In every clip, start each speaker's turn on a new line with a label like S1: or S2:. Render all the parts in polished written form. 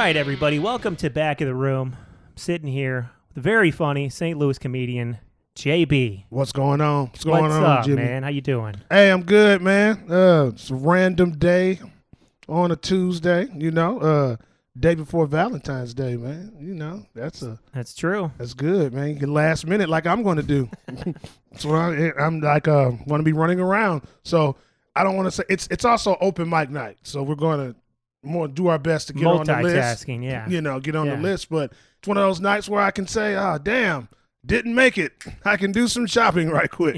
S1: right, everybody, welcome to Back of the Room. I'm sitting here with a very funny St. Louis comedian, JB.
S2: What's going on? What's going on,
S1: up,
S2: Jimmy?
S1: man? How you doing?
S2: Hey, I'm good, man. It's a random day on a Tuesday, day before Valentine's Day, man.
S1: That's true.
S2: That's good, man. You can last minute like I'm going to do. So I'm like going to be running around. So I don't want to say it's also open mic night. So we're going to more do our best to get on the list.
S1: Multitasking, yeah.
S2: Get on the list. But it's one of those nights where I can say, oh, damn, didn't make it. I can do some shopping right quick.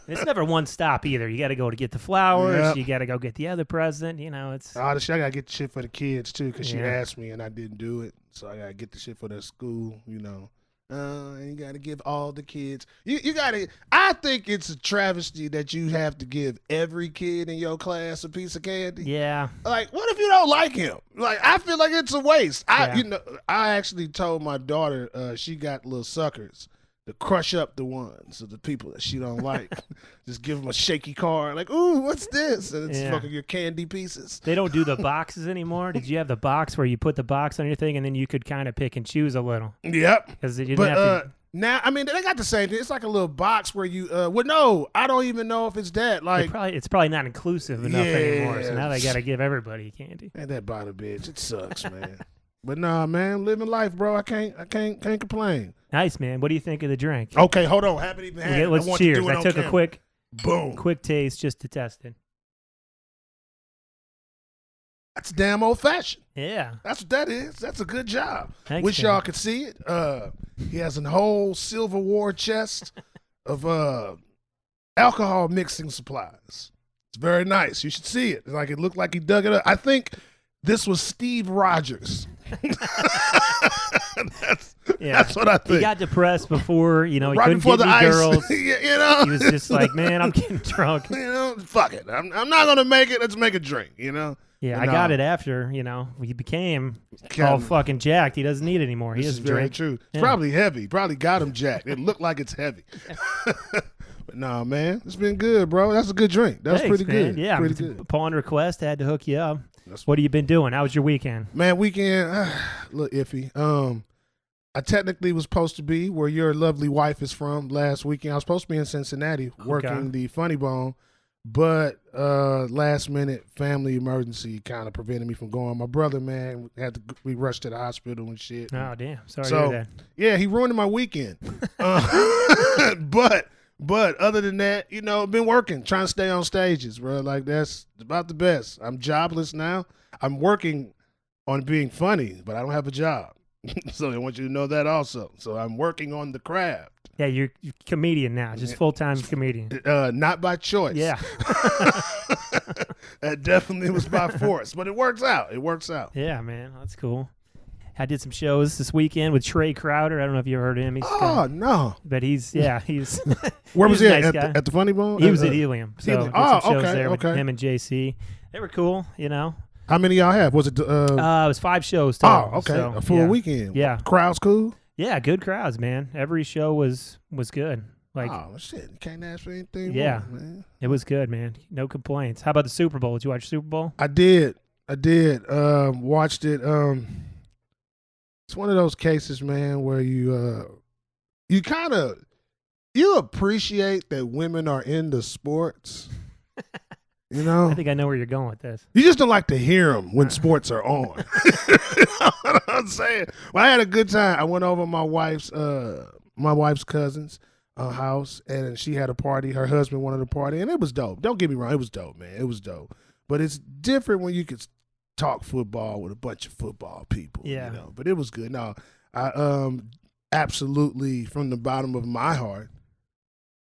S1: It's never one stop either. You got to go to get the flowers.
S2: Yep.
S1: You got to go get the other present. It's
S2: Honestly, I got to get the shit for the kids, too, because she
S1: Yeah.
S2: asked me and I didn't do it. So I got to get the shit for their school, and you got to give all the kids. You got to, I think it's a travesty that you have to give every kid in your class a piece of candy.
S1: Yeah.
S2: Like, what if you don't like him? Like, I feel like it's a waste.
S1: Yeah.
S2: I actually told my daughter she got little suckers to crush up the ones of the people that she don't like. Just give them a shaky card, like, ooh, what's this? And it's fucking your candy pieces.
S1: They don't do the boxes anymore. Did you have the box where you put the box on your thing and then you could kind of pick and choose a little?
S2: Yep.
S1: Because you didn't have to.
S2: Now, I mean, they got the same thing. It's like a little box where you, no, I don't even know if it's that. Like,
S1: It's probably not inclusive enough anymore. So
S2: Yeah.
S1: now they got to give everybody candy.
S2: ain't that about a bitch. It sucks, man. But nah, man, living life, bro. I can't complain.
S1: Nice, man. What do you think of the drink?
S2: Okay, hold on. Haven't even had it.
S1: Let's
S2: I want you to
S1: cheers.
S2: do it
S1: I
S2: on
S1: took
S2: camera.
S1: a quick
S2: Boom.
S1: taste just to test it.
S2: That's damn old fashioned.
S1: Yeah.
S2: That's what that is. That's a good job.
S1: Thanks,
S2: Wish
S1: man.
S2: y'all could see it. He has a whole Silver War chest of alcohol mixing supplies. It's very nice. You should see it. Like, it looked like he dug it up. I think this was Steve Rogers. That's what I think.
S1: He got depressed before, he
S2: right
S1: couldn't
S2: before
S1: get
S2: the
S1: any
S2: ice.
S1: girls.
S2: He
S1: was just like, man, I'm getting drunk.
S2: Fuck it. I'm not gonna make it. Let's make a drink.
S1: Yeah,
S2: And,
S1: I got it after, he became all fucking jacked. He doesn't need it anymore. He
S2: This is
S1: doesn't
S2: very
S1: drink.
S2: true. It's
S1: Yeah.
S2: probably heavy. Probably got him jacked. It looked like it's heavy. But nah, man, it's been good, bro. That's a good drink. That's
S1: Thanks,
S2: pretty
S1: man.
S2: good.
S1: Yeah,
S2: pretty good.
S1: upon request, I had to hook you up.
S2: That's
S1: What have you been doing? How was your weekend?
S2: Man, weekend, a little iffy. I technically was supposed to be where your lovely wife is from last weekend. I was supposed to be in Cincinnati working the Funny Bone, but last minute family emergency kind of prevented me from going. My brother, man, we rushed to the hospital and shit.
S1: Oh, damn. Sorry to hear that.
S2: Yeah, he ruined my weekend. But other than that, been working, trying to stay on stages, bro. Like, that's about the best. I'm jobless now. I'm working on being funny, but I don't have a job. So I want you to know that also. So I'm working on the craft.
S1: Yeah, you're comedian now, just full-time comedian.
S2: Not by choice.
S1: Yeah.
S2: That definitely was by force, but it works out. It works out.
S1: Yeah, man. That's cool. I did some shows this weekend with Trey Crowder. I don't know if you ever heard of him.
S2: No.
S1: But he's
S2: Where was
S1: he's
S2: he
S1: a nice guy.
S2: at the Funny Bone?
S1: He was at Helium. So
S2: Helium.
S1: did some shows
S2: Okay,
S1: there with
S2: okay.
S1: him and JC. They were cool,
S2: How many y'all have? Was it?
S1: it was 5 shows total.
S2: okay.
S1: So,
S2: A full
S1: yeah.
S2: weekend.
S1: Yeah.
S2: Crowd's cool?
S1: Yeah, good crowds, man. Every show was good. Like,
S2: shit. You can't ask for anything
S1: Yeah.
S2: more, man.
S1: it was good, man. No complaints. How about the Super Bowl? Did you watch Super Bowl?
S2: I did. Watched it. It's one of those cases, man, where you appreciate that women are into sports.
S1: I think I know where you're going with this.
S2: You just don't like to hear them when sports are on. You know what I'm saying? Well, I had a good time. I went over to my wife's cousin's house, and she had a party. Her husband wanted a party, and it was dope. Don't get me wrong, it was dope, man. It was dope. But it's different when you could talk football with a bunch of football people.
S1: Yeah.
S2: But it was good. No, I absolutely, from the bottom of my heart,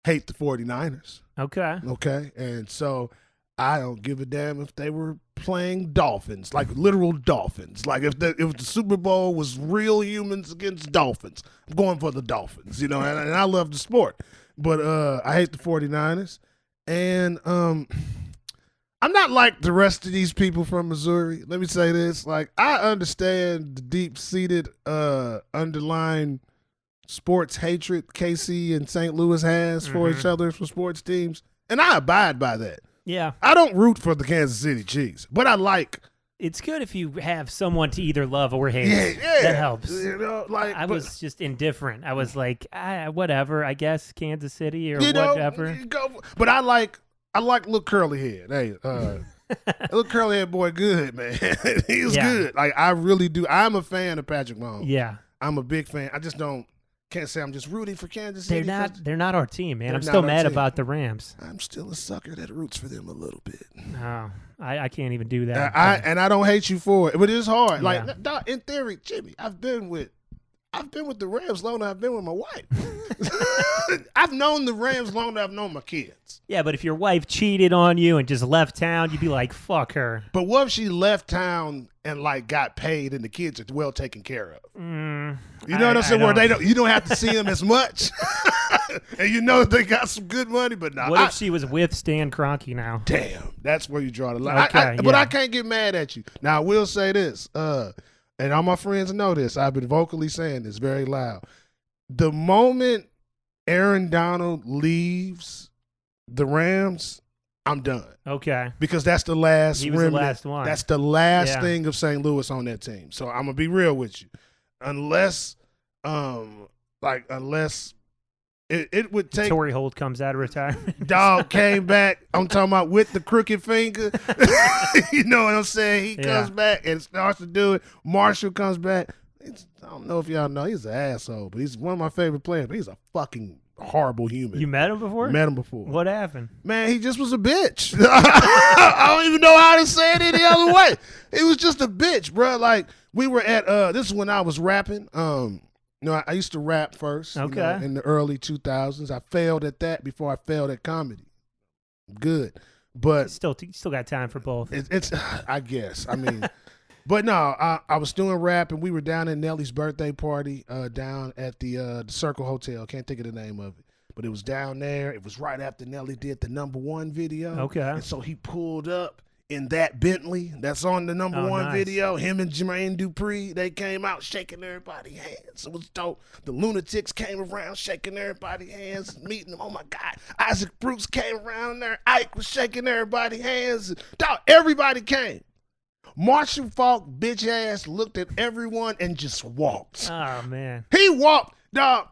S2: hate the 49ers.
S1: Okay.
S2: Okay, and so I don't give a damn if they were playing dolphins, like literal dolphins. Like if the Super Bowl was real humans against dolphins, I'm going for the Dolphins, and I love the sport. But I hate the 49ers. And I'm not like the rest of these people from Missouri. Let me say this. Like, I understand the deep-seated underlying sports hatred KC and St. Louis has for each other, for sports teams, and I abide by that.
S1: Yeah.
S2: I don't root for the Kansas City Chiefs, but I like
S1: it's good if you have someone to either love or hate.
S2: Yeah.
S1: That helps.
S2: You know, like
S1: I was just indifferent. I was like, whatever. I guess Kansas City or
S2: you know,
S1: whatever.
S2: But I like little curly head. Hey, little curly head boy, good man. He's good. Like I really do. I'm a fan of Patrick Mahomes.
S1: Yeah,
S2: I'm a big fan. I just can't say I'm just rooting for Kansas City.
S1: They're not our team, man. I'm still mad about the Rams.
S2: I'm still a sucker that roots for them a little bit.
S1: No, I can't even do that.
S2: I don't hate you for it, but it's hard.
S1: Yeah.
S2: Like dog, in theory, Jimmy, I've been with the Rams longer than I've been with my wife. I've known the Rams longer than I've known my kids.
S1: Yeah, but if your wife cheated on you and just left town, you'd be like, fuck her.
S2: But what if she left town and like got paid and the kids are well taken care of? You know what I'm saying? Where you don't have to see them as much, and you know they got some good money. But now,
S1: what if she was with Stan Kroenke now?
S2: Damn, that's where you draw the line.
S1: Okay,
S2: but I can't get mad at you. Now I will say this, and all my friends know this. I've been vocally saying this very loud. The moment Aaron Donald leaves the Rams, I'm done.
S1: Okay.
S2: Because that's the last
S1: He was
S2: remnant.
S1: the last one.
S2: That's the last thing of St. Louis on that team. So I'm gonna be real with you. Unless it would take
S1: Torrey Holt comes out of retirement.
S2: dog came back. I'm talking about with the crooked finger. You know what I'm saying? He comes back and starts to do it. Marshall comes back. I don't know if y'all know, he's an asshole, but he's one of my favorite players. But he's a fucking horrible human.
S1: You met him before?
S2: Met him before.
S1: What happened?
S2: Man, he just was a bitch. I don't even know how to say it any other way. He was just a bitch, bro. Like we were at this is when I was rapping. I used to rap first.
S1: Okay.
S2: In the early 2000s, I failed at that before I failed at comedy. Good, but
S1: You still got time for both.
S2: it's I guess. I mean. But no, I was doing rap, and we were down at Nelly's birthday party down at the Circle Hotel. Can't think of the name of it. But it was down there. It was right after Nelly did the #1 video.
S1: Okay.
S2: And so he pulled up in that Bentley that's on the #1 video. Him and Jermaine Dupri, they came out shaking everybody's hands. It was dope. The Lunatics came around shaking everybody's hands, meeting them. Oh, my God. Isaac Bruce came around there. Ike was shaking everybody's hands. Dog, everybody came. Marshall Falk, bitch ass, looked at everyone and just walked.
S1: Oh, man.
S2: He walked, dog.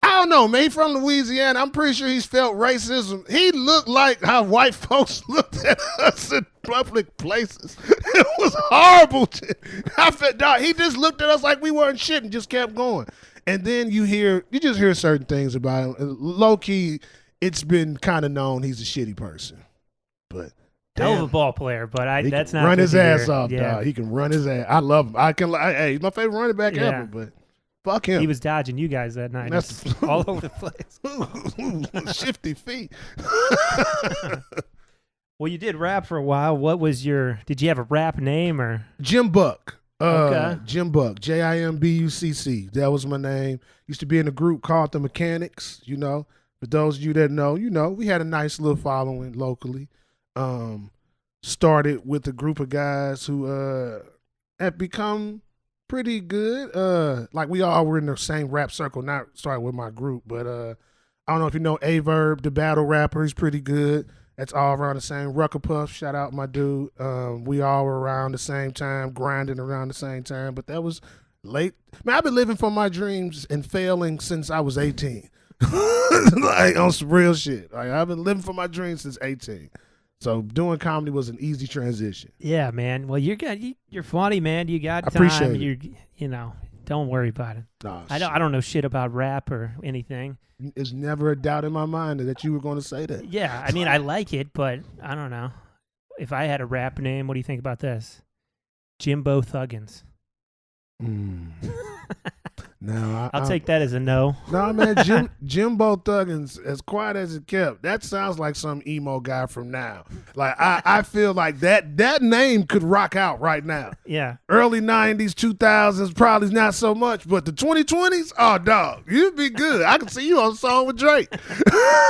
S2: I don't know, man. He from Louisiana. I'm pretty sure he's felt racism. He looked like how white folks looked at us in public places. It was horrible. I felt, dog, he just looked at us like we weren't shit and just kept going. And then you just hear certain things about him. Low key, it's been kind of known he's a shitty person. But
S1: hell of a ball player, but that's not
S2: run his
S1: good to
S2: ass
S1: hear.
S2: off,
S1: Yeah.
S2: dog. He can run his ass. I love him. Hey, he's my favorite running back ever, but fuck him.
S1: He was dodging you guys that night.
S2: That's
S1: all over the place.
S2: Shifty feet.
S1: Well, you did rap for a while. Did you have a rap name or?
S2: Jim Buck.
S1: Okay.
S2: Jim Buck. JIMBUCC. That was my name. Used to be in a group called The Mechanics, you know. For those of you that know, we had a nice little following locally. Started with a group of guys who have become pretty good. Like we all were in the same rap circle, not started with my group, but I don't know if you know Averb, the battle rapper, he's pretty good. That's all around the same. Rucker Puff, shout out my dude. We all were around the same time, grinding around the same time, but that was late. Man, I've been living for my dreams and failing since I was 18. Like on some real shit. Like I've been living for my dreams since 18. So doing comedy was an easy transition.
S1: Yeah, man. Well, you're funny, man. You got time.
S2: I appreciate it.
S1: Don't worry about it.
S2: Nah,
S1: I don't know shit about rap or anything.
S2: There's never a doubt in my mind that you were going to say that.
S1: Yeah, I mean, I like it, but I don't know. If I had a rap name, what do you think about this? Jimbo Thuggins.
S2: No,
S1: I'll take that as a no.
S2: No, man, Jimbo Thuggins, as quiet as it kept, that sounds like some emo guy from now. Like I feel like that name could rock out right now.
S1: Yeah.
S2: Early 90s, 2000s, probably not so much, but the 2020s, oh, dog, you'd be good. I can see you on a song with Drake.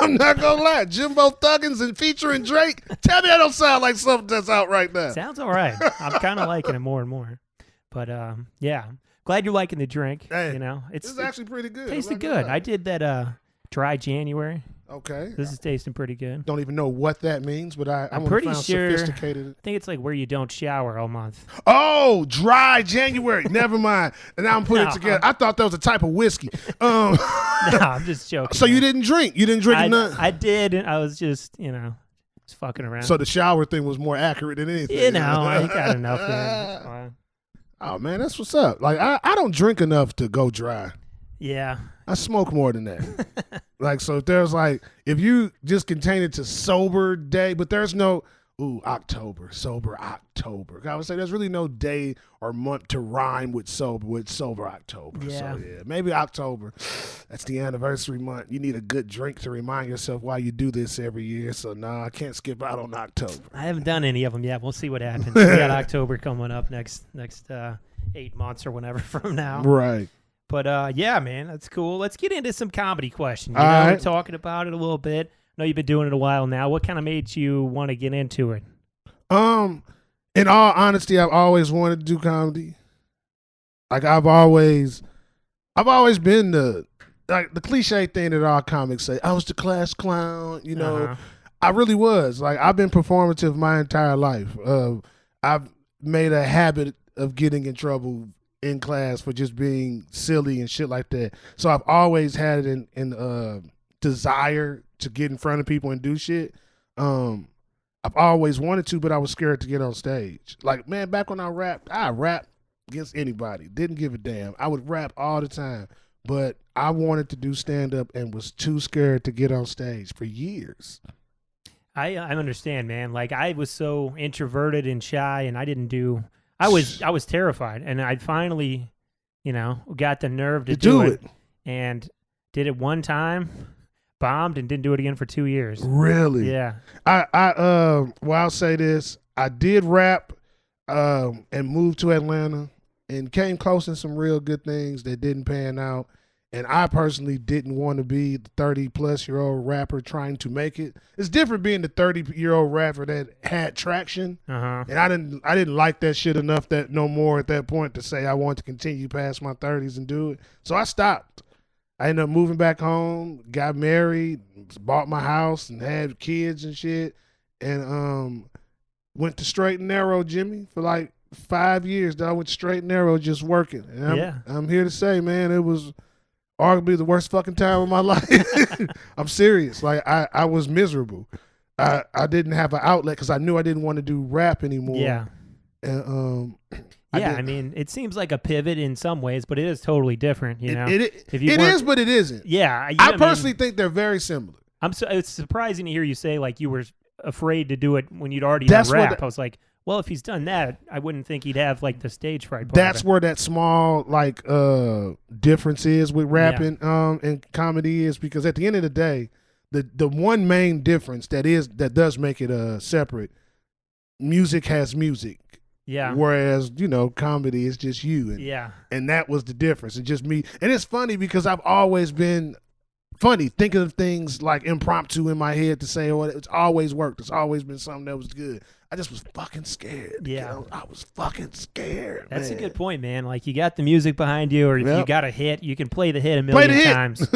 S2: I'm not going to lie. Jimbo Thuggins and featuring Drake, tell me that don't sound like something that's out right now.
S1: Sounds all right. I'm kind of liking it more and more. But, yeah. Glad you're liking the drink.
S2: Hey,
S1: you know,
S2: it's actually pretty good.
S1: Tasted good. I did that dry January.
S2: Okay.
S1: This is tasting pretty good.
S2: Don't even know what that means, but I'm
S1: pretty
S2: found
S1: sure-
S2: sophisticated.
S1: I think it's like where you don't shower all month.
S2: Oh, dry January. Never mind. And now I'm putting it
S1: No.
S2: together. I thought that was a type of whiskey.
S1: No, I'm just joking.
S2: So you didn't drink? You didn't drink none?
S1: I did. And I was just, just fucking around.
S2: So the shower thing was more accurate than anything.
S1: I got enough there. It's fine.
S2: Oh man, that's what's up. Like I don't drink enough to go dry.
S1: Yeah.
S2: I smoke more than that. Like, so if there's like, if you just contain it to sober day, but there's no, October, sober October. I would say there's really no day or month to rhyme with sober October.
S1: Yeah.
S2: So yeah, maybe October. That's the anniversary month. You need a good drink to remind yourself why you do this every year. So no, I can't skip out on October.
S1: I haven't done any of them yet. We'll see what happens. We got October coming up next 8 months or whenever from now.
S2: Right.
S1: But yeah, man, that's cool. Let's get into some comedy questions.
S2: All
S1: We're
S2: right.
S1: talking about it a little bit. I know you've been doing it a while now. What kind of made you want to get into it?
S2: In all honesty, I've always wanted to do comedy. Like I've always been the cliche thing that all comics say. I was the class clown,
S1: Uh-huh.
S2: I really was. Like I've been performative my entire life. I've made a habit of getting in trouble in class for just being silly and shit like that. So I've always had it in desire to get in front of people and do shit. I've always wanted to, but I was scared to get on stage. Like, man, back when I rapped against anybody. Didn't give a damn. I would rap all the time. But I wanted to do stand-up and was too scared to get on stage for years.
S1: I understand, man. Like I was so introverted and shy, and I was terrified, and I finally, got the nerve to do it, and did it one time, bombed, and didn't do it again for 2 years.
S2: Really?
S1: Yeah.
S2: I'll say this. I did rap and moved to Atlanta and came close in some real good things that didn't pan out. And I personally didn't want to be the 30-plus-year-old rapper trying to make it. It's different being the 30-year-old rapper that had traction.
S1: Uh-huh.
S2: And I didn't like that shit enough that no more at that point to say I want to continue past my 30s and do it. So I stopped. I ended up moving back home, got married, bought my house, and had kids and shit. And went to straight and narrow, Jimmy, for like 5 years. That I went straight and narrow just working. And I'm here to say, man, it was arguably the worst fucking time of my life. I'm serious. Like I was miserable. I didn't have an outlet because I knew I didn't want to do rap anymore.
S1: Yeah.
S2: And
S1: I mean, it seems like a pivot in some ways, but it is totally different.
S2: It is, but it isn't.
S1: Yeah.
S2: I personally think they're very similar.
S1: It's surprising to hear you say like you were afraid to do it when you'd already done rap. I was like, well, if he's done that, I wouldn't think he'd have like the stage fright part.
S2: That's where that small like difference is with rapping and comedy is because at the end of the day, the one main difference that does make it separate, music has music.
S1: Yeah.
S2: Whereas, comedy is just you. And that was the difference. It's just me. And it's funny because I've always been funny, thinking of things like impromptu in my head to say, it's always worked. It's always been something that was good. I just was fucking scared.
S1: Yeah.
S2: I was fucking scared.
S1: That's
S2: man.
S1: a good point, man. Like you got the music behind you, or if you got a hit, you can play the hit a
S2: Play
S1: million
S2: the hit.
S1: times.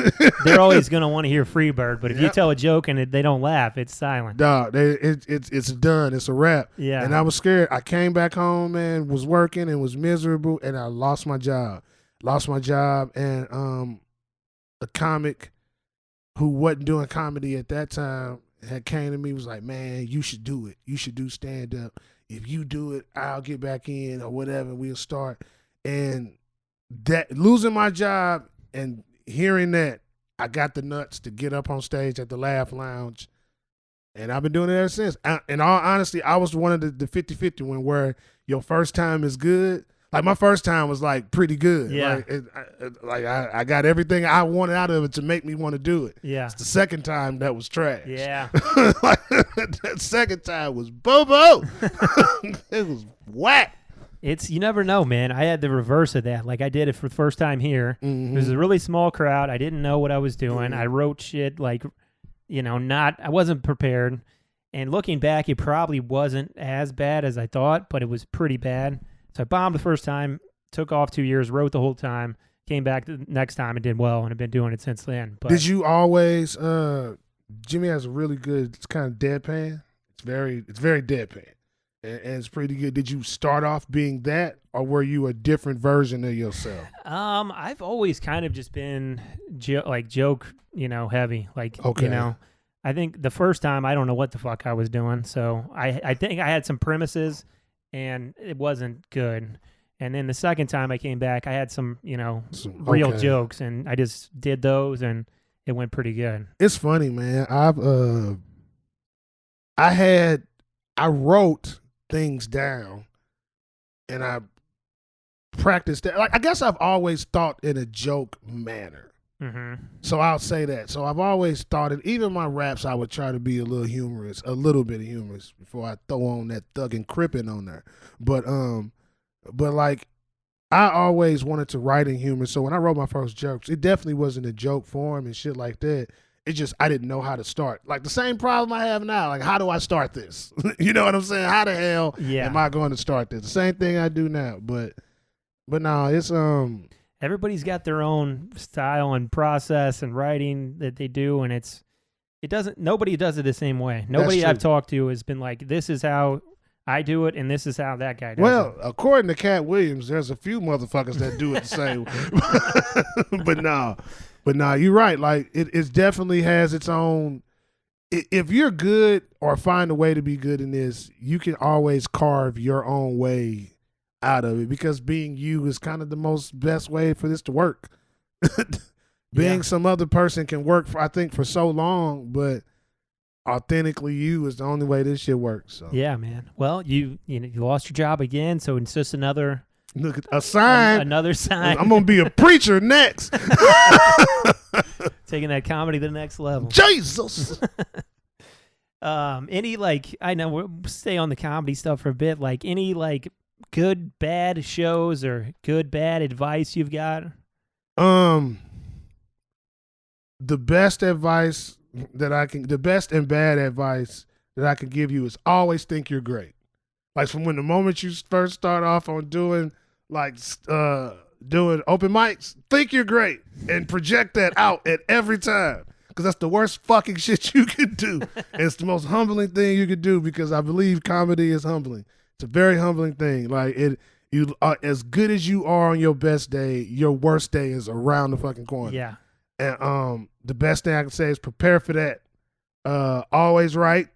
S1: They're always going to want to hear Freebird, but if you tell a joke and they don't laugh, it's silent.
S2: Dog, it's done. It's a wrap.
S1: Yeah.
S2: And I was scared. I came back home and was working and was miserable, and I lost my job. And a comic who wasn't doing comedy at that time had came to me, was like, man, you should do it. You should do stand-up. If you do it, I'll get back in or whatever. We'll start. And that losing my job and hearing that, I got the nuts to get up on stage at the Laugh Lounge. And I've been doing it ever since. In all honesty, I was one of the 50-50 one where your first time is good. Like my first time was like pretty good.
S1: Yeah.
S2: I got everything I wanted out of it to make me want to do it.
S1: Yeah.
S2: It's the second time that was trash.
S1: Yeah.
S2: That second time was bobo. It was whack.
S1: You never know, man. I had the reverse of that. Like I did it for the first time here.
S2: Mm-hmm.
S1: It was a really small crowd. I didn't know what I was doing.
S2: Mm-hmm.
S1: I wrote shit like, I wasn't prepared. And looking back, it probably wasn't as bad as I thought, but it was pretty bad. So I bombed the first time, took off 2 years, wrote the whole time, came back the next time and did well, and I've been doing it since then. But
S2: Did you always Jimmy has a really good. It's kind of deadpan. It's very deadpan, and it's pretty good. Did you start off being that, or were you a different version of yourself?
S1: I've always kind of just been joke, heavy. Like,
S2: Okay.
S1: I think the first time I don't know what the fuck I was doing. So I think I had some premises and it wasn't good. And then the second time I came back, I had some, real jokes and I just did those and it went pretty good.
S2: It's funny, man. I wrote things down and I practiced that. Like, I guess I've always thought in a joke manner.
S1: Mm-hmm.
S2: So I'll say that. So I've always thought it. Even my raps, I would try to be a little bit of humorous before I throw on that Thug and Crippin' on there. But like, I always wanted to write in humor. So when I wrote my first jokes, it definitely wasn't a joke form and shit like that. It just, I didn't know how to start. Like the same problem I have now. Like, how do I start this? You know what I'm saying? How the hell am I going to start this? The same thing I do now. But no, it's
S1: everybody's got their own style and process and writing that they do, and nobody does it the same way. Nobody I've talked to has been like, this is how I do it, and this is how that guy does it.
S2: Well, according to Cat Williams, there's a few motherfuckers that do it the same way. But no, you're right. Like, it definitely has its own. If you're good or find a way to be good in this, you can always carve your own way out of it, because being you is kind of the best way for this to work. Being some other person can work for so long, but authentically you is the only way this shit works. So
S1: yeah, man. Well, you lost your job again, so it's just another
S2: sign.
S1: Another sign.
S2: I'm gonna be a preacher next.
S1: Taking that comedy to the next level.
S2: Jesus.
S1: Any I know we'll stay on the comedy stuff for a bit. Like any good bad shows or good bad advice you've got?
S2: The best and bad advice that I can give you is always think you're great. Like, from when the moment you first start off on doing doing open mics, think you're great and project that out at every time, because that's the worst fucking shit you can do. It's the most humbling thing you could do, because I believe comedy is humbling. It's a very humbling thing. Like, you are as good as you are on your best day, your worst day is around the fucking corner.
S1: Yeah.
S2: And the best thing I can say is prepare for that. Always write.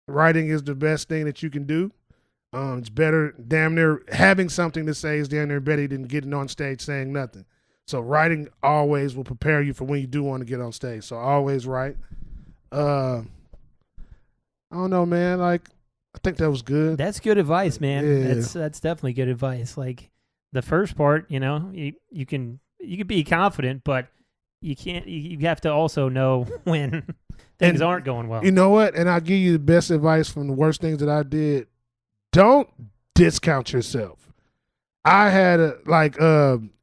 S2: Writing is the best thing that you can do. It's better, damn near, having something to say is damn near better than getting on stage saying nothing. So writing always will prepare you for when you do want to get on stage. So always write. I don't know, man. Like, I think that was good.
S1: That's good advice, man.
S2: Yeah.
S1: That's definitely good advice. Like, the first part, you can be confident, but you can't. You have to also know when things aren't going well.
S2: You know what? And I'll give you the best advice from the worst things that I did. Don't discount yourself. I had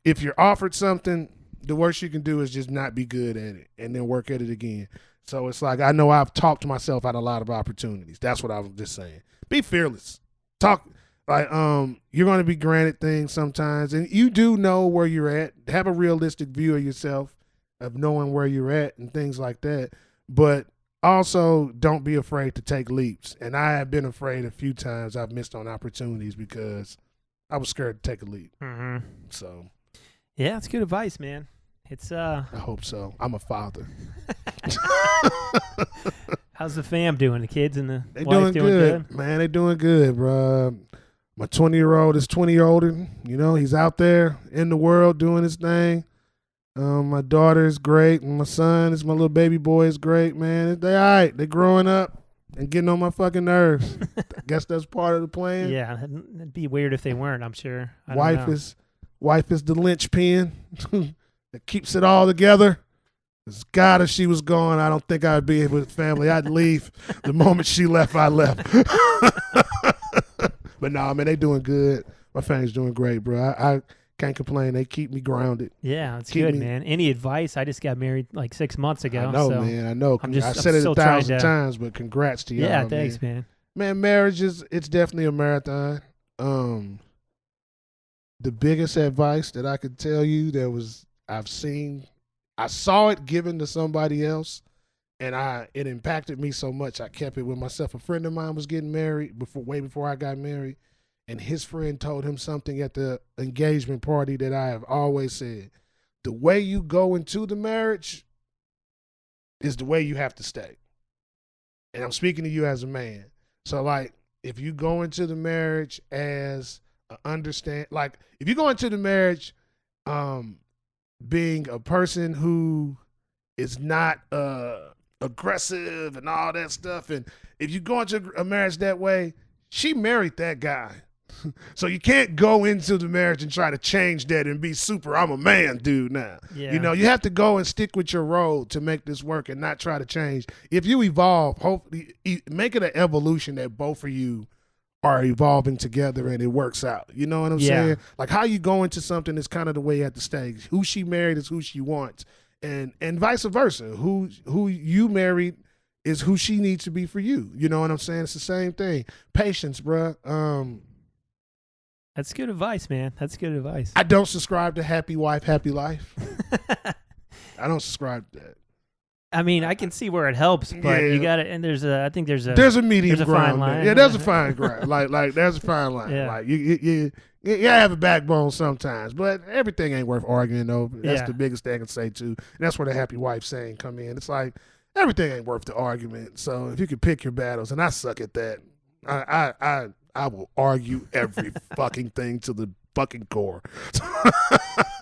S2: if you're offered something, the worst you can do is just not be good at it and then work at it again. So it's like, I know I've talked myself out a lot of opportunities. That's what I was just saying. Be fearless. Talk you're going to be granted things sometimes, and you do know where you're at. Have a realistic view of yourself, of knowing where you're at and things like that. But also, don't be afraid to take leaps. And I have been afraid a few times. I've missed on opportunities because I was scared to take a leap.
S1: Mm-hmm.
S2: So,
S1: yeah, it's good advice, man. It's
S2: I hope so. I'm a father.
S1: How's the fam doing? The kids and the
S2: doing
S1: wife
S2: good, man. They doing good, bro. My 20-year-old is 20 years older. He's out there in the world doing his thing. My daughter is great, and my son is my little baby boy is great, man. They all right. They growing up and getting on my fucking nerves. I guess that's part of the plan.
S1: Yeah, it'd be weird if they weren't, I'm sure.
S2: Wife is the linchpin that keeps it all together. God, if she was gone, I don't think I'd be with family. I'd leave the moment she left. I left. But no, man, they doing good. My family's doing great, bro. I can't complain. They keep me grounded.
S1: Yeah, it's good, man. Any advice? I just got married 6 months ago.
S2: I know, man. I know. I said it 1,000 times, but congrats to y'all.
S1: Yeah, thanks, man.
S2: Man, marriage it's definitely a marathon. The biggest advice that I could tell you I saw it given to somebody else, And it impacted me so much. I kept it with myself. A friend of mine was getting married way before I got married, and his friend told him something at the engagement party that I have always said: the way you go into the marriage is the way you have to stay. And I'm speaking to you as a man. So like, if you go into the marriage as if you go into the marriage, being a person who is not aggressive and all that stuff, and if you go into a marriage that way, she married that guy. So you can't go into the marriage and try to change that and be super, I'm a man dude now.
S1: Yeah.
S2: You know, you have to go and stick with your role to make this work and not try to change. If you evolve, hopefully make it an evolution that both of you are evolving together and it works out. You know what I'm saying? Like how you go into something is kind of the way you have to stay. Who she married is who she wants. And vice versa. Who you married is who she needs to be for you. You know what I'm saying? It's the same thing. Patience, bruh.
S1: That's good advice, man. That's good advice.
S2: I don't subscribe to happy wife, happy life. I don't subscribe to that.
S1: I mean, I can see where it helps, but you got it. And I think there's a
S2: medium
S1: there's a
S2: ground.
S1: fine line.
S2: Yeah, there's a fine ground. Like there's a fine line.
S1: Yeah.
S2: Like you have a backbone sometimes, but everything ain't worth arguing though. That's the biggest thing I can say too. And that's where the happy wife saying come in. It's like everything ain't worth the argument. So if you could pick your battles, and I suck at that, I will argue every fucking thing to the fucking core.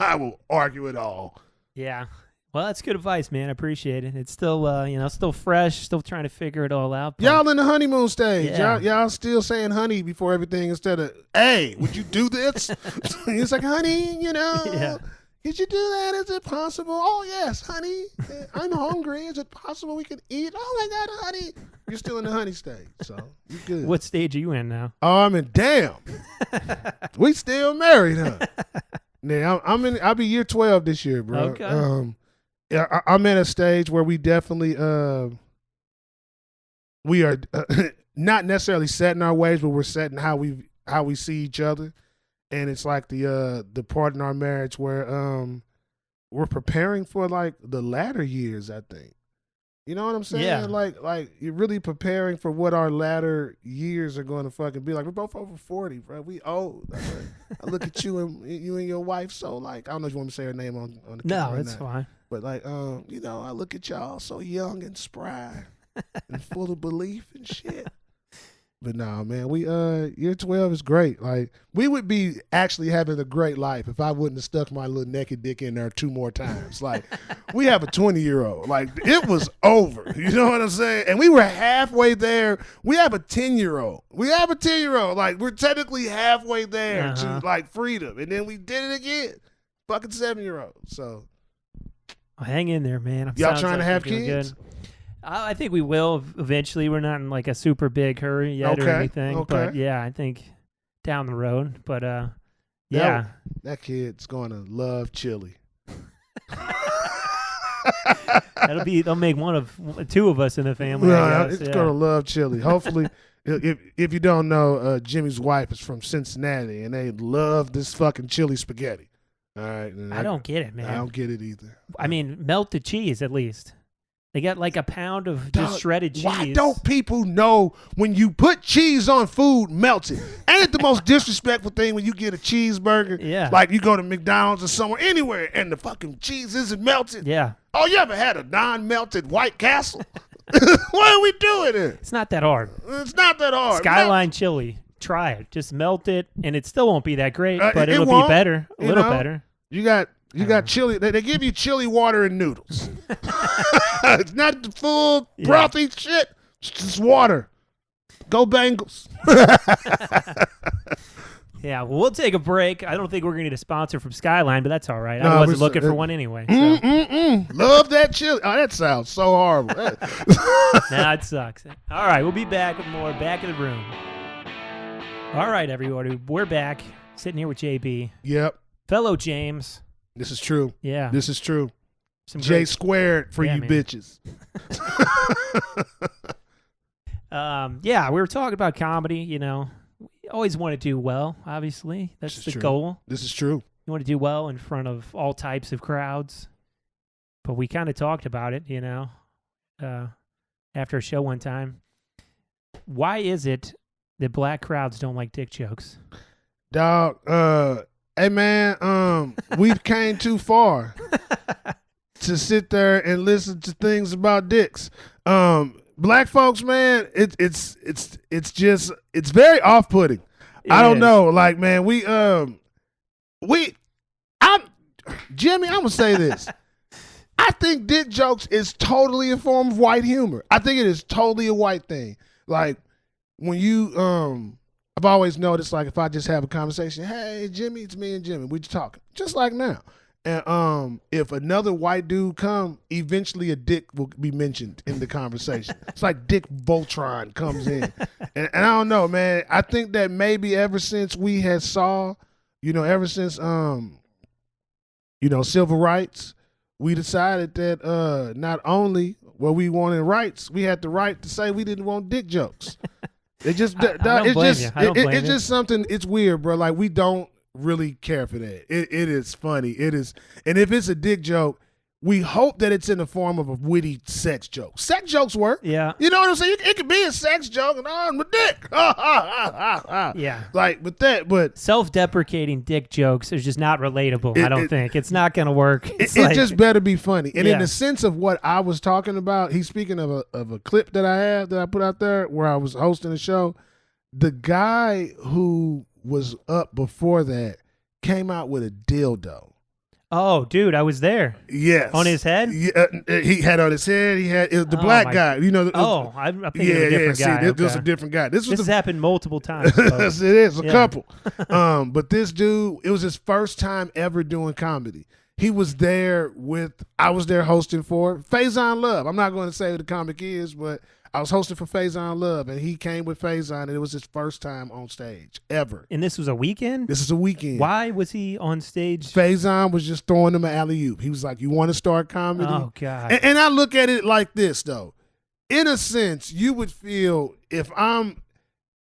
S2: I will argue it all.
S1: Yeah. Well, that's good advice, man. I appreciate it. It's still, still fresh, still trying to figure it all out.
S2: Y'all in the honeymoon stage.
S1: Yeah.
S2: Y'all still saying honey before everything instead of, hey, would you do this? It's like, honey, could you do that? Is it possible? Oh, yes, honey. I'm hungry. Is it possible we can eat? Oh, my God, honey. You're still in the honey stage, so you're good.
S1: What stage are you in now?
S2: Oh, I'm in damn. We still married, huh? Now, I'll be year 12 this year, bro.
S1: Okay.
S2: I'm at a stage where we definitely we are not necessarily setting our ways, but we're setting how we see each other, and it's like the part in our marriage where we're preparing for like the latter years. I think, you know what I'm saying?
S1: Yeah.
S2: Like you're really preparing for what our latter years are going to fucking be like. We're both over 40, bro. We old. I look at you and your wife. So like, I don't know if you want me to say her name on the camera.
S1: No, it's fine.
S2: But like, I look at y'all so young and spry and full of belief and shit. But nah, man, we year 12 is great. Like, we would be actually having a great life if I wouldn't have stuck my little naked dick in there 2 more times. Like, we have a 20-year-old. Like, it was over. You know what I'm saying? And we were halfway there. We have a 10-year-old. Like, we're technically halfway there to like freedom. And then we did it again. Fucking 7-year-old. So
S1: hang in there, man.
S2: Y'all trying to have kids?
S1: Good. I think we will eventually. We're not in like a super big hurry yet or anything. But yeah, I think down the road. But yeah.
S2: That kid's going to love chili.
S1: They'll make one of 2 of us in the family. I guess.
S2: It's going to love chili. Hopefully, if you don't know, Jimmy's wife is from Cincinnati, and they love this fucking chili spaghetti. All right.
S1: I don't get it, man.
S2: I don't get it either.
S1: I mean, melted cheese at least. They got like a pound of just shredded cheese.
S2: Why don't people know when you put cheese on food, melt it? Ain't it the most disrespectful thing when you get a cheeseburger?
S1: Yeah.
S2: Like you go to McDonald's or somewhere, anywhere, and the fucking cheese isn't melted?
S1: Yeah.
S2: Oh, you ever had a non-melted White Castle? What are we doing here?
S1: It's not that hard.
S2: It's not that hard.
S1: Skyline chili. Try it. Just melt it, and it still won't be that great, but it'll be better. A little better.
S2: You got chili. They give you chili water and noodles. It's not the full frothy shit. It's just water. Go Bengals.
S1: Yeah, well, we'll take a break. I don't think we're going to get a sponsor from Skyline, but that's all right. I wasn't looking for one anyway. So.
S2: Love that chili. Oh, that sounds so horrible.
S1: Nah, it sucks. All right, we'll be back with more Back in the Room. All right, everybody. We're back. Sitting here with JB.
S2: Yep.
S1: Fellow James.
S2: This is true.
S1: Yeah.
S2: This is true. J squared for you man. Bitches.
S1: Yeah, we were talking about comedy, you know. We always want to do well, obviously. That's the goal.
S2: This is true.
S1: You want to do well in front of all types of crowds. But we kind of talked about it, you know. after a show one time. Why is it that black crowds don't like dick jokes?
S2: Dog, hey man, we've came too far to sit there and listen to things about dicks. Black folks, man, it's very off-putting. I don't know, like, man, Jimmy, I'm gonna say this. I think dick jokes is totally a form of white humor. I think it is totally a white thing. Like when you, I've always noticed, like, if I just have a conversation, hey Jimmy, it's me and Jimmy, we just talking, just like now. And if another white dude come, eventually a dick will be mentioned in the conversation. It's like Dick Voltron comes in, and I don't know, man. I think that maybe ever since we had saw, ever since civil rights, we decided that not only were we wanting rights, we had the right to say we didn't want dick jokes. It just, it's just something. It's weird, bro. Like, we don't really care for that. It is funny. It is, and if it's a dick joke, we hope that it's in the form of a witty sex joke. Sex jokes work.
S1: Yeah.
S2: You know what I'm saying? It could be a sex joke and I'm a dick.
S1: Yeah.
S2: Like, but
S1: self-deprecating dick jokes is just not relatable. I don't think it's not gonna work.
S2: It just better be funny. And in the sense of what I was talking about, he's speaking of a clip that I put out there where I was hosting a show. The guy who was up before that came out with a dildo.
S1: Oh, dude, I was there.
S2: Yes.
S1: On his head?
S2: Yeah, he had on his head. It was the black guy.
S1: I'm thinking of a different guy.
S2: This was a different guy. This
S1: has happened multiple times.
S2: Yes, it is. A couple. But this dude, it was his first time ever doing comedy. He was there I was there hosting for Faison Love. I'm not going to say who the comic is, but I was hosting for Faison Love, and he came with Faison, and it was his first time on stage ever.
S1: And this was a weekend?
S2: This is a weekend.
S1: Why was he on stage?
S2: Faison was just throwing him an alley-oop. He was like, you want to start comedy?
S1: Oh, God.
S2: And I look at it like this, though. In a sense, you would feel if I'm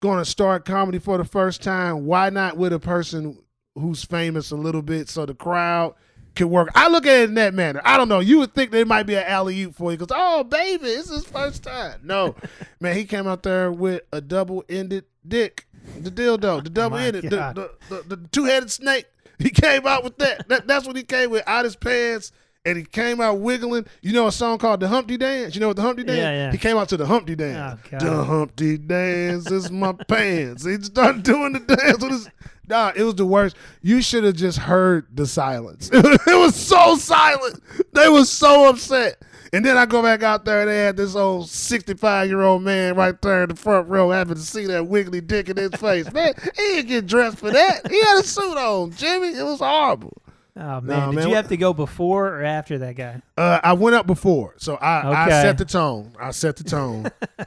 S2: going to start comedy for the first time, why not with a person who's famous a little bit so the crowd can work? I look at it in that manner. I don't know. You would think there might be an alley-oop for you because, oh, baby, it's his first time. No. Man, he came out there with a double-ended dick, the dildo, the double-ended, the two-headed snake. He came out with that. That's what he came with, out his pants, and he came out wiggling. You know a song called The Humpty Dance? You know what the Humpty Dance?
S1: Yeah.
S2: He came out to the Humpty Dance.
S1: Oh, God.
S2: The Humpty Dance is my pants. He started doing the dance with his... Nah, it was the worst. You should have just heard the silence. It was so silent. They were so upset. And then I go back out there and they had this old 65-year-old man right there in the front row having to see that wiggly dick in his face. Man, he didn't get dressed for that. He had a suit on, Jimmy. It was horrible.
S1: Oh, man. Did you have to go before or after that guy?
S2: I went up before. So I set the tone.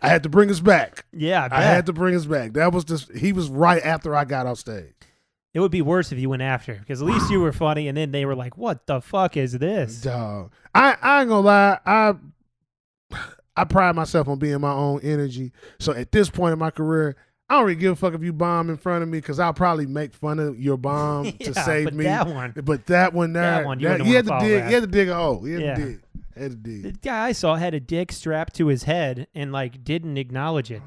S2: I had to bring us back.
S1: Yeah,
S2: I had to bring us back. He was right after I got off stage.
S1: It would be worse if you went after, because at least you were funny, and then they were like, "What the fuck is this?"
S2: Dog. I ain't gonna lie. I pride myself on being my own energy. So at this point in my career, I don't really give a fuck if you bomb in front of me, because I'll probably make fun of your bomb to save me. But that one there,
S1: you
S2: had to dig a hole. Had to dig.
S1: The guy I saw had a dick strapped to his head and didn't acknowledge it.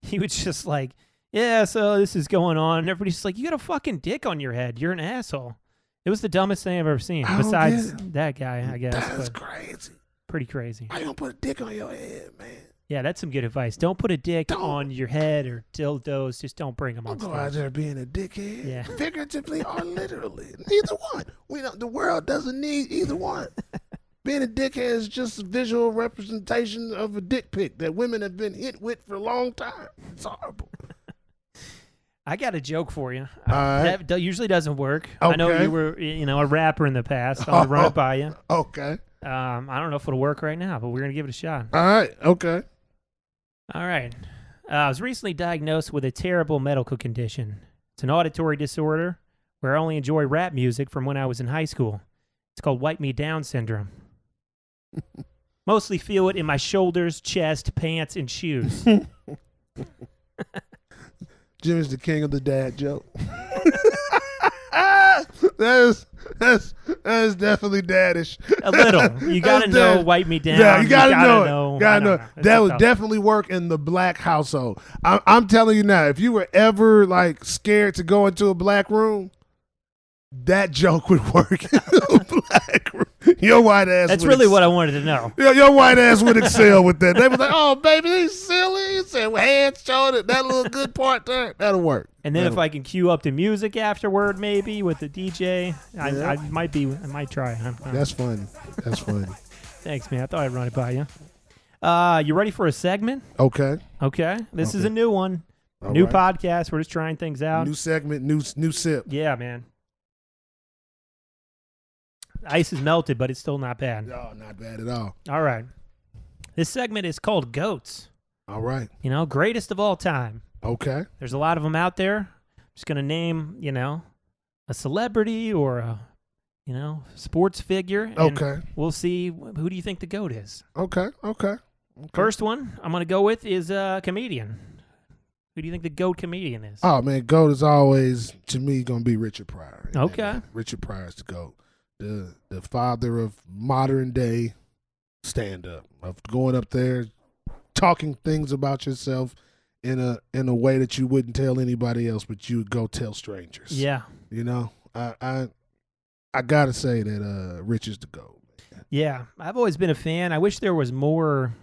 S1: He was just like, yeah, so this is going on. And everybody's just like, you got a fucking dick on your head. You're an asshole. It was the dumbest thing I've ever seen. Besides that guy, I guess.
S2: That's crazy.
S1: Pretty crazy.
S2: Why you don't put a dick on your head, man?
S1: Yeah, that's some good advice. Don't put a dick on your head or dildos. Just don't bring them on stage.
S2: Don't go out there being a dickhead.
S1: Yeah.
S2: Figuratively or literally. Neither one. The world doesn't need either one. Being a dickhead is just a visual representation of a dick pic that women have been hit with for a long time. It's horrible.
S1: I got a joke for you.
S2: Right.
S1: That usually doesn't work.
S2: Okay.
S1: I know you were, a rapper in the past. I'm gonna run it by you.
S2: Okay.
S1: I don't know if it'll work right now, but we're gonna give it a shot.
S2: All right. Okay.
S1: All right. I was recently diagnosed with a terrible medical condition. It's an auditory disorder where I only enjoy rap music from when I was in high school. It's called Wipe Me Down syndrome. Mostly feel it in my shoulders, chest, pants, and shoes.
S2: Jimmy's the king of the dad joke. That is definitely daddish.
S1: A little. You gotta know Wipe Me Down.
S2: Yeah, you gotta know
S1: know.
S2: God, no,
S1: It's
S2: that
S1: a
S2: would
S1: tough-
S2: definitely work in the black household. I'm telling you now, if you were ever like scared to go into a black room, that joke would work in a black room. Your white ass.
S1: That's
S2: would
S1: really what I wanted to know.
S2: Your white ass would excel with that. They was like, "Oh, baby, he's silly." He said, "Hands, shoulder, that little good part there, that'll work."
S1: And then if I can cue up the music afterward, maybe with the DJ,
S2: Yeah.
S1: I might try.
S2: That's funny. That's funny.
S1: Thanks, man. I thought I'd run it by you. You ready for a segment?
S2: Okay.
S1: Okay. This is
S2: Okay.
S1: a new one.
S2: All
S1: New
S2: right.
S1: podcast. We're just trying things out.
S2: New segment. New sip.
S1: Yeah, man. Ice is melted, but it's still not bad.
S2: Oh, not bad at all.
S1: All right. This segment is called GOATs.
S2: All right.
S1: You know, greatest of all time.
S2: Okay.
S1: There's a lot of them out there. I'm just going to name, a celebrity or a, sports figure. And
S2: Okay.
S1: we'll see who do you think the GOAT is.
S2: Okay.
S1: First one I'm going to go with is a comedian. Who do you think the GOAT comedian is?
S2: Oh man, GOAT is always to me gonna be Richard Pryor.
S1: Okay.
S2: Richard Pryor is the GOAT. The father of modern day stand up, of going up there, talking things about yourself in a way that you wouldn't tell anybody else, but you would go tell strangers.
S1: Yeah.
S2: I gotta say that Rich is the GOAT.
S1: Yeah. I've always been a fan. I wish there was more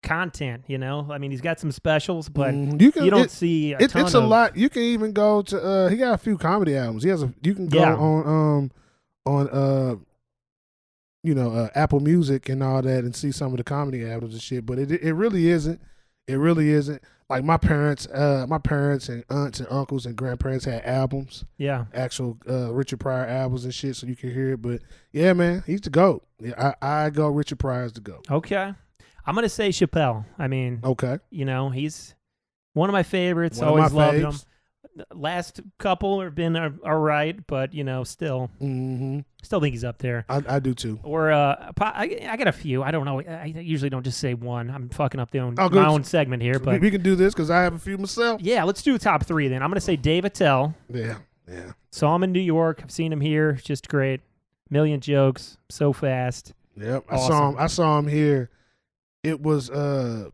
S1: content, I mean, he's got some specials, but you don't see a ton
S2: it's a
S1: of,
S2: lot. You can even go to he got a few comedy albums. You can go on Apple Music and all that and see some of the comedy albums and shit, but it really isn't. It really isn't. Like my parents and aunts and uncles and grandparents had albums.
S1: Yeah.
S2: Actual Richard Pryor albums and shit, so you can hear it. But yeah, man, he's the GOAT. Yeah, I go Richard Pryor as the GOAT.
S1: Okay. I'm going to say Chappelle. I mean,
S2: Okay.
S1: He's one of my favorites.
S2: One of
S1: Always
S2: my
S1: loved
S2: faves.
S1: him. Last couple have been all right, but, still think he's up there.
S2: I do too.
S1: Or I got a few. I don't know. I usually don't just say one. I'm fucking up my
S2: good.
S1: own segment here. But
S2: We can do this because I have a few myself.
S1: yeah, let's do top three then. I'm going to say Dave Attell.
S2: Yeah.
S1: Saw him in New York. I've seen him here. Just great. Million jokes. So fast.
S2: Yep.
S1: Awesome.
S2: I saw him here. It was a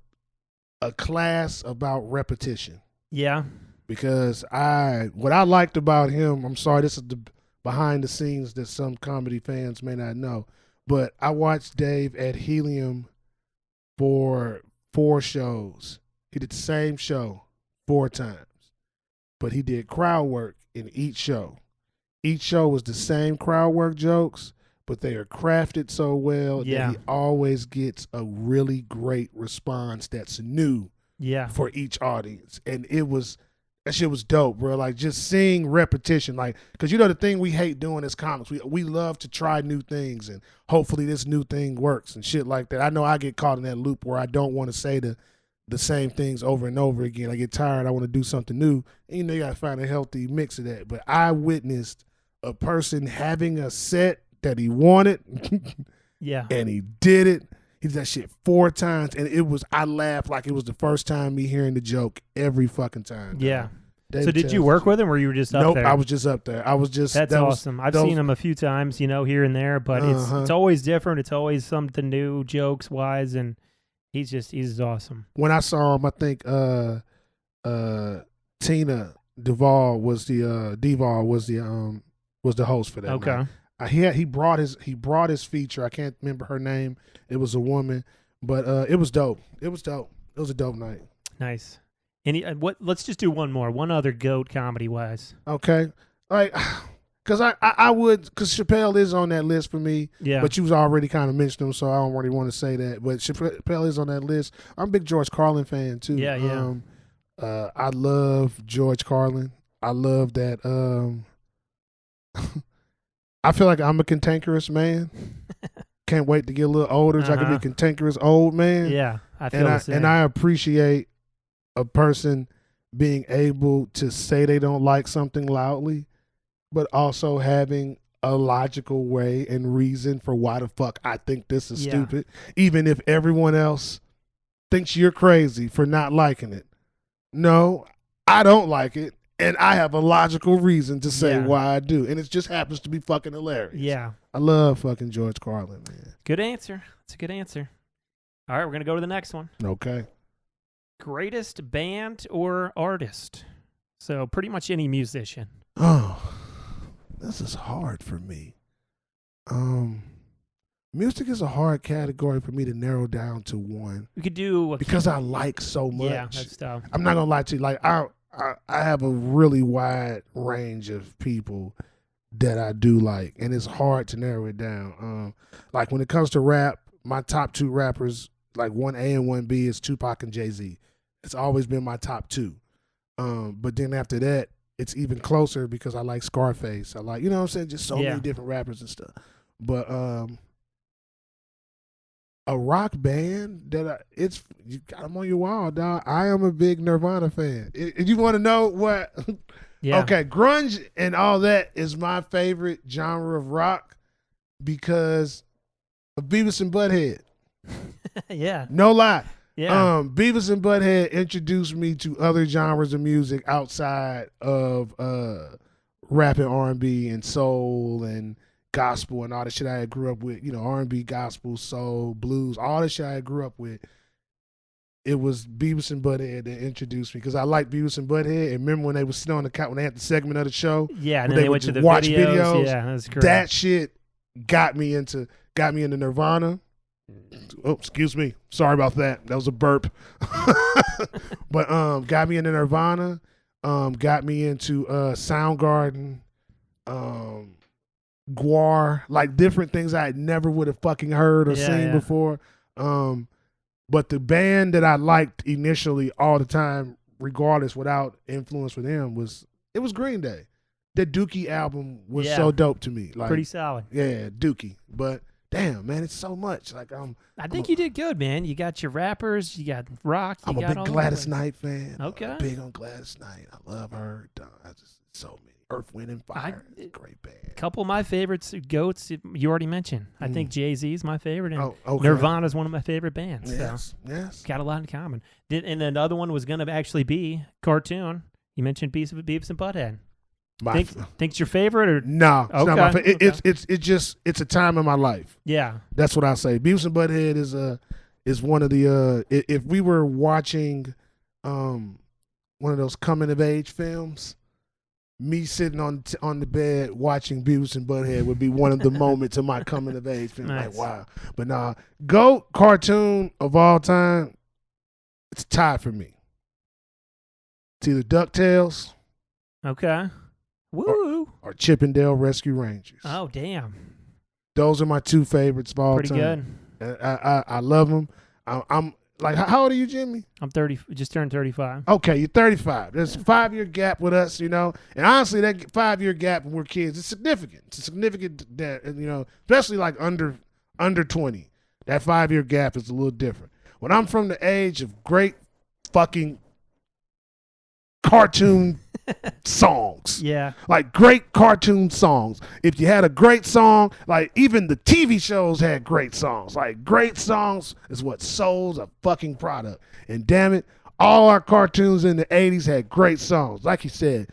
S2: class about repetition.
S1: Yeah.
S2: Because what I liked about him, I'm sorry, this is the behind the scenes that some comedy fans may not know, but I watched Dave at Helium for 4 shows. He did the same show 4 times, but he did crowd work in each show. Each show was the same crowd work jokes, but they are crafted so well that he always gets a really great response that's new for each audience. And that shit was dope, bro. Like, just seeing repetition, like, because the thing we hate doing as comics, we love to try new things, and hopefully this new thing works and shit like that. I know I get caught in that loop where I don't want to say the same things over and over again. I get tired. I want to do something new. And, you got to find a healthy mix of that. But I witnessed a person having a set that he wanted, and he did it. He did that shit 4 times, and I laughed like it was the first time me hearing the joke every fucking time.
S1: Yeah.
S2: Dave
S1: So did you work with him, or you were just up there?
S2: Nope, I was just up there.
S1: That's awesome. I've seen him a few times, here and there, but it's always different. It's always something new, jokes wise, and he's awesome.
S2: When I saw him, I think Tina Duvall was the host for that.
S1: Okay.
S2: Night. He brought his feature. I can't remember her name. It was a woman, but it was dope. It was a dope night.
S1: Nice. Let's just do one other GOAT comedy wise.
S2: Okay. Like, because I would, because Chappelle is on that list for me.
S1: Yeah.
S2: But you was already kind of mentioned him, so I don't really want to say that. But Chappelle is on that list. I'm a big George Carlin fan too.
S1: Yeah.
S2: I love George Carlin. I love that. I feel like I'm a cantankerous man. Can't wait to get a little older so I can be a cantankerous old man.
S1: Yeah, I feel the same.
S2: And I appreciate a person being able to say they don't like something loudly, but also having a logical way and reason for why the fuck I think this is stupid, even if everyone else thinks you're crazy for not liking it. No, I don't like it. And I have a logical reason to say why I do. And it just happens to be fucking hilarious.
S1: Yeah.
S2: I love fucking George Carlin, man.
S1: Good answer. That's a good answer. All right, we're gonna go to the next one.
S2: Okay.
S1: Greatest band or artist? So pretty much any musician.
S2: Oh, this is hard for me. Music is a hard category for me to narrow down to one
S1: We could do
S2: because I like so much.
S1: Yeah, that's tough.
S2: I'm not gonna lie to you. Like I have a really wide range of people that I do like, and it's hard to narrow it down. Like when it comes to rap, my top two rappers, like 1A and 1B, is Tupac and Jay-Z. It's always been my top two. But then after that, it's even closer because I like Scarface. I like, you know what I'm saying, just so many different rappers and stuff. But a rock band that you got them on your wall, dog. I am a big Nirvana fan. If you want to know what?
S1: Yeah.
S2: Okay, grunge and all that is my favorite genre of rock because of Beavis and Butthead.
S1: Yeah.
S2: No lie.
S1: Yeah.
S2: Beavis and Butthead introduced me to other genres of music outside of rap and R&B and soul and gospel and all the shit I had grew up with. You know, R&B, gospel, soul, blues, all the shit I had grew up with. It was Beavis and Butthead that introduced me because I liked Beavis and Butthead. And remember when they was sitting on the couch when they had the segment of the show?
S1: Yeah, and
S2: when
S1: then they went to
S2: would
S1: the
S2: watch
S1: videos. Yeah, that's great.
S2: That shit got me into Nirvana. Oh, excuse me. Sorry about that. That was a burp. But got me into Nirvana. Got me into Soundgarden. Guar, like different things I never would have fucking heard or seen before. But the band that I liked initially all the time, regardless, without influence with him, was Green Day. The Dookie album was so dope to me. Like,
S1: pretty solid.
S2: Yeah, Dookie. But damn, man, it's so much. Like
S1: I think you did good, man. You got your rappers, you got rock.
S2: I'm a big Gladys Knight fan.
S1: Okay.
S2: I'm big on Gladys Knight. I love her. I just so many. Earth, Wind, and Fire. It's a great band.
S1: A couple of my favorites, goats, you already mentioned. I think Jay-Z's my favorite, and
S2: okay.
S1: Nirvana's one of my favorite bands.
S2: Yes,
S1: so
S2: yes.
S1: Got a lot in common. And then the other one was going to actually be cartoon. You mentioned Beavis and Butthead. Think it's your favorite or
S2: no? It's not my favorite. It's a time in my life.
S1: Yeah,
S2: that's what I say. Beavis and Butthead is one of the if we were watching one of those coming of age films, me sitting on the bed watching Beavis and Butthead would be one of the moments of my coming of age film.
S1: Nice.
S2: Like wow, but nah, GOAT cartoon of all time, it's tied for me. It's either DuckTales.
S1: Okay. Woo!
S2: Or Chippendale Rescue Rangers.
S1: Oh, damn.
S2: Those are my two favorites of all
S1: Pretty
S2: time.
S1: Good.
S2: I love them. I'm like, how old are you, Jimmy?
S1: I'm 30. Just turned 35.
S2: Okay, you're 35. There's a 5-year gap with us, you know. And honestly, that 5-year gap when we're kids, it's significant. It's significant that, you know, especially like under 20. That 5-year gap is a little different. When I'm from the age of great fucking cartoon songs.
S1: Yeah.
S2: Like great cartoon songs. If you had a great song, like even the TV shows had great songs. Like great songs is what souls a fucking product. And damn it, all our cartoons in the 80s had great songs. Like you said,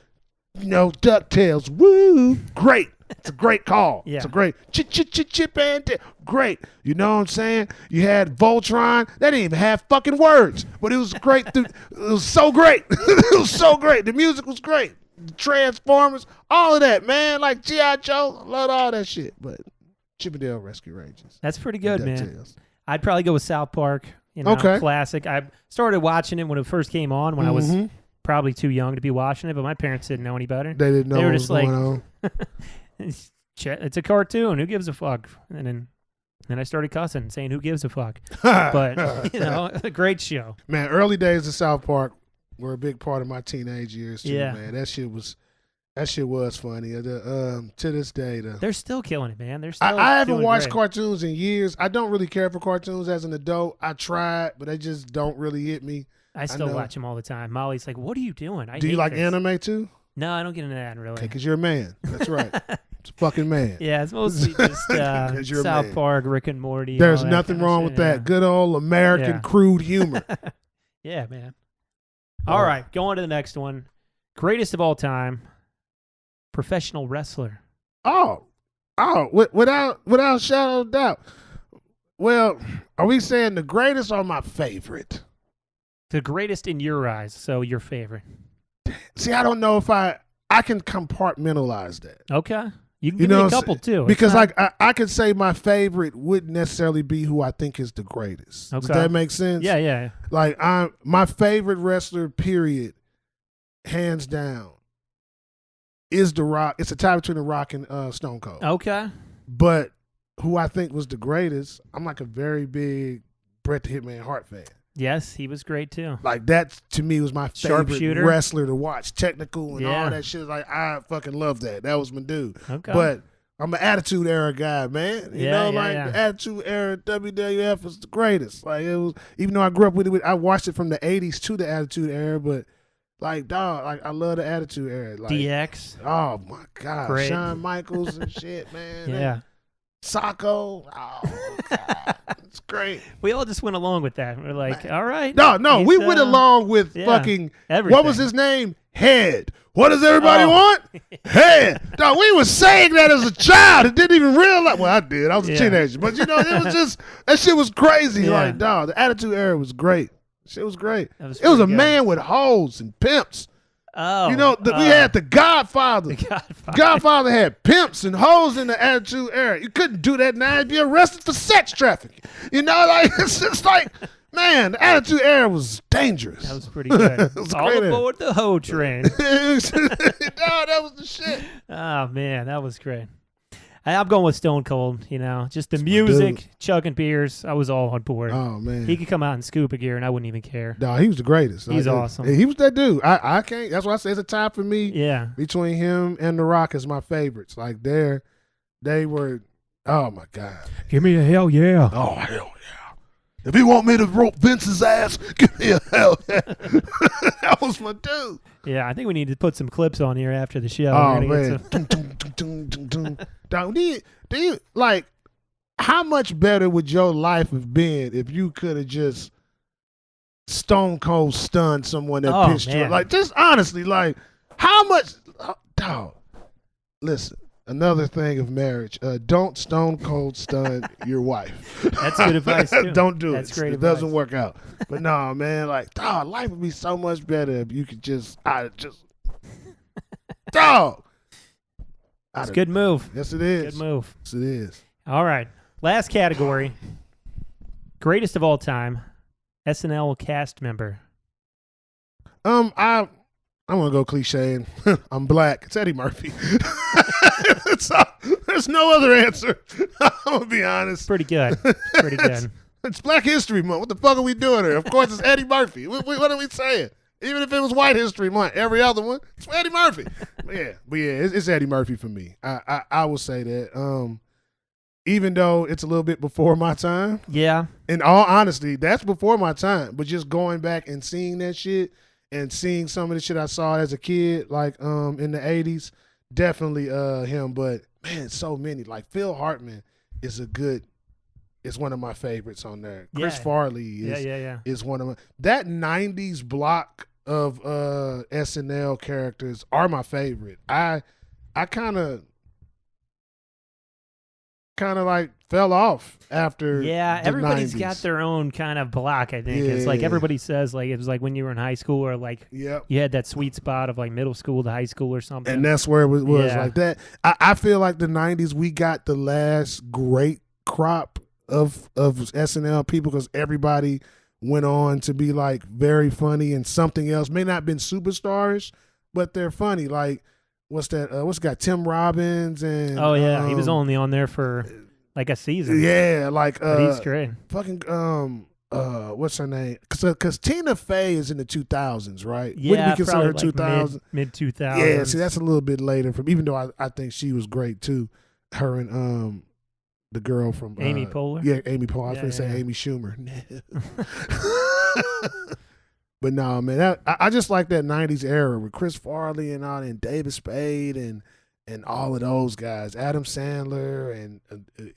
S2: you know, DuckTales, woo, great. It's a great call.
S1: Yeah.
S2: It's a great chip and dip. Great. You know what I'm saying? You had Voltron. That didn't even have fucking words, but it was great. It was so great. It was so great. The music was great. The Transformers, all of that, man. Like G.I. Joe, I loved all that shit. But Chippendale Rescue Rangers.
S1: That's pretty good, man. I'd probably go with South Park. You know, classic. I started watching it when it first came on when I was probably too young to be watching it, but my parents didn't know any better.
S2: They didn't know
S1: they were
S2: what
S1: just
S2: was
S1: like,
S2: going on.
S1: It's a cartoon. Who gives a fuck? And then I started cussing, saying, "Who gives a fuck?" But you know, a great show.
S2: Man, early days of South Park were a big part of my teenage years too.
S1: Yeah.
S2: Man, that shit was funny. To this day,
S1: they're still killing it, man. They're still.
S2: I haven't watched
S1: great.
S2: cartoons in years. I don't really care for cartoons as an adult. I tried, but they just don't really hit me.
S1: I still watch them all the time. Molly's like, "What are you doing?"
S2: Do you like anime too?
S1: No, I don't get into that really.
S2: Okay, because you're a man. That's right. It's a fucking man.
S1: Yeah, it's mostly just South Park, Rick and Morty.
S2: There's nothing wrong with that. Good old American crude humor.
S1: Yeah, man. All right, going to the next one. Greatest of all time, professional wrestler.
S2: Oh, without shadow of doubt. Well, are we saying the greatest or my favorite?
S1: The greatest in your eyes, so your favorite.
S2: See, I don't know if I can compartmentalize that.
S1: Okay. You can give me a couple, too.
S2: Because I could say my favorite wouldn't necessarily be who I think is the greatest.
S1: Okay.
S2: Does that make sense?
S1: Yeah.
S2: Like, my favorite wrestler, period, hands down, is The Rock. It's a tie between The Rock and Stone Cold.
S1: Okay.
S2: But who I think was the greatest, I'm like a very big Bret the Hitman Hart fan.
S1: Yes, he was great too.
S2: Like that to me was my favorite
S1: Sharpshooter.
S2: wrestler to watch. Technical and all that shit. Like I fucking love that. That was my dude.
S1: Okay.
S2: But I'm an Attitude Era guy, man. You know, the Attitude Era WWF was the greatest. Like it was, even though I grew up with it, I watched it from the '80s to the Attitude Era. But like, dog, like I love the Attitude Era. Like
S1: DX.
S2: Oh my god,
S1: great.
S2: Shawn Michaels and shit, man.
S1: Yeah.
S2: Sacco. Oh god, it's great.
S1: We all just went along with that. We're like, all right.
S2: No, we went along with fucking
S1: everything.
S2: What was his name? Head. What does everybody want? Head. Dog, we was saying that as a child. It didn't even realize. Well, I did. I was a teenager, but you know, it was just that shit was crazy. Like, dog, the Attitude Era was great. Shit was great. It was a man with hoes and pimps.
S1: Oh,
S2: you know, we had the Godfather. Godfather had pimps and hoes in the Attitude Era. You couldn't do that now. You'd be arrested for sex trafficking. You know, like it's just like, man, the Attitude Era was dangerous.
S1: That was pretty good. All aboard the hoe train.
S2: No, that was the shit.
S1: Oh man, that was great. I'm going with Stone Cold, you know, just the music, chugging beers. I was all on board.
S2: Oh, man.
S1: He could come out in scuba gear and I wouldn't even care.
S2: No, he was the greatest.
S1: He's awesome.
S2: He was that dude. I can't. That's why I say it's a tie for me.
S1: Yeah.
S2: Between him and The Rock is my favorites. Like, they were, oh, my God.
S1: Give me a hell yeah.
S2: Oh, hell yeah. If you want me to rope Vince's ass, give me a hell yeah. That was my dude.
S1: Yeah, I think we need to put some clips on here after the show.
S2: Oh, man. Dog, do you like, how much better would your life have been if you could have just Stone Cold stunned someone that pitched you? Like, just honestly, like, how much, dog, listen, another thing of marriage, don't Stone Cold stun your wife.
S1: That's good advice, too.
S2: Don't do
S1: That's
S2: it.
S1: Great
S2: it
S1: advice.
S2: Doesn't work out. But no, man, like, dog, life would be so much better if you could dog.
S1: It's a good move.
S2: Yes, it is.
S1: Good move.
S2: Yes, it is.
S1: All right. Last category. Greatest of all time. SNL cast member.
S2: I'm gonna go cliche and I'm black. It's Eddie Murphy. There's no other answer. I'm gonna be honest.
S1: Pretty good. Pretty good.
S2: It's Black History Month. What the fuck are we doing here? Of course, it's Eddie Murphy. What are we saying? Even if it was White History Month, every other one, it's Eddie Murphy. But it's Eddie Murphy for me. I will say that. Even though it's a little bit before my time.
S1: Yeah.
S2: In all honesty, that's before my time. But just going back and seeing that shit and seeing some of the shit I saw as a kid, like in the 80s, definitely him. But man, so many. Like Phil Hartman is one of my favorites on there. Chris Farley is one of my. That 90s block of SNL characters are my favorite. I kind of like fell off after.
S1: Yeah,
S2: the
S1: everybody's
S2: 90s.
S1: got their own kind of block, I think. It's like everybody says like it was like when you were in high school or like you had that sweet spot of like middle school to high school or something.
S2: And that's where it was like that. I feel like the 90s we got the last great crop of SNL people because everybody went on to be like very funny and something else. May not have been superstars, but they're funny. Like what's got Tim Robbins and
S1: he was only on there for like a season.
S2: Yeah, like
S1: but he's great.
S2: Fucking what's her name? Because Tina Fey is in the 2000s, right?
S1: Yeah,
S2: wouldn't we consider her
S1: like
S2: 2000
S1: mid 2000s.
S2: Yeah, see that's a little bit later from. Even though I think she was great too. Her and the girl from
S1: Amy Poehler.
S2: Yeah, Amy Poehler. I was going to say Amy Schumer. But no, man, I just like that 90s era with Chris Farley and all, and David Spade and all of those guys, Adam Sandler, and